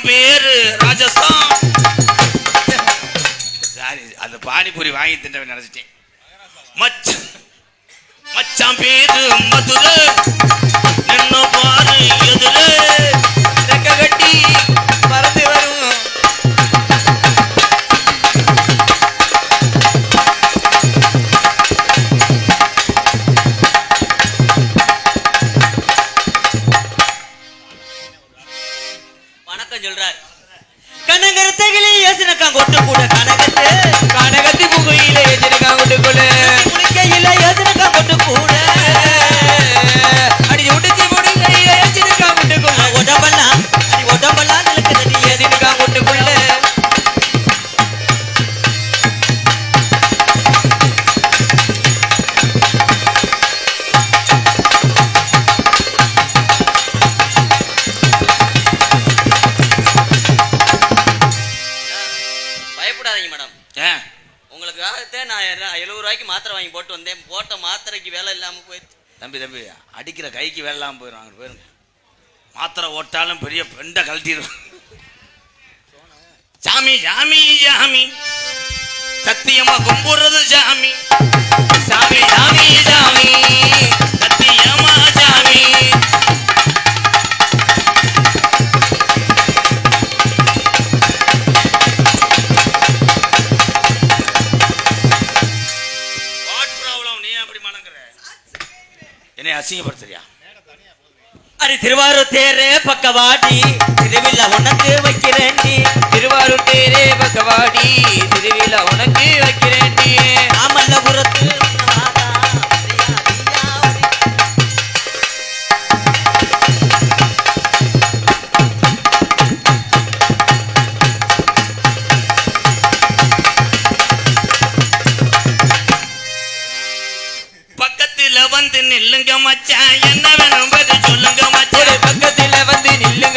பேரு ராஜஸ்தான். சாரி, அந்த பானிபூரி வாங்கி தின்றவன் நினைச்சிட்டேன். மச்சான் பேரு மதுரை, என்ன பாரு எதிரே ரெக்க கட்டி பறந்து வரும். வணக்கம் சொல்றார். கனகரத்தகிலே யோசனக்கா கொட்டு கூட கனகத்தி புகையில யோசனக்கா கொட்டு கூட முனிக்கையில யோசனக்கா கொட்டு கூட அடி உடுச்சி முடிக்கையில யோசனக்கா கொட்டு கூட உடம்பெல்லாம் அடி உடம்பெல்லாம் நிலக்கடி யோசனக்கா கொட்டு கூட. பயப்படாதீங்க மேடம், உங்களுக்காகத்தே நான் 70 ரூபாய்க்கு மாத்திரை வாங்கி போட்டு வந்தேன். போட்ட மாத்திரைக்கு வேலை இல்லாமல் போயிடுச்சு. தம்பி அடிக்கிற கைக்கு வேலை இல்லாமல் போயிடும். அங்கே போயிருங்க, மாத்திரை ஓட்டாலும் பெரிய பெண்டை கழட்டிடும். சாமி சாமி சாமி சத்தியமா கும்புறது சாமி, சாமி சாமி சாமி சத்தியமா சாமி. என்னை அசிங்கப்படுத்துறியா? அடி திருவாரூர் தேரே பக்கவாடி திருவிழா உனக்கு வைக்கிறேன்டி. திருவாரூர் தேரே பக்கவாடி திருவிழா உனக்கு வைக்கிறேன்டி. மாமல்லபுரத்து வந்து நில்லுங்க மச்சான், என்ன வேணும் சொல்லுங்க மச்சான். பக்கத்துல வந்து நில்லுங்க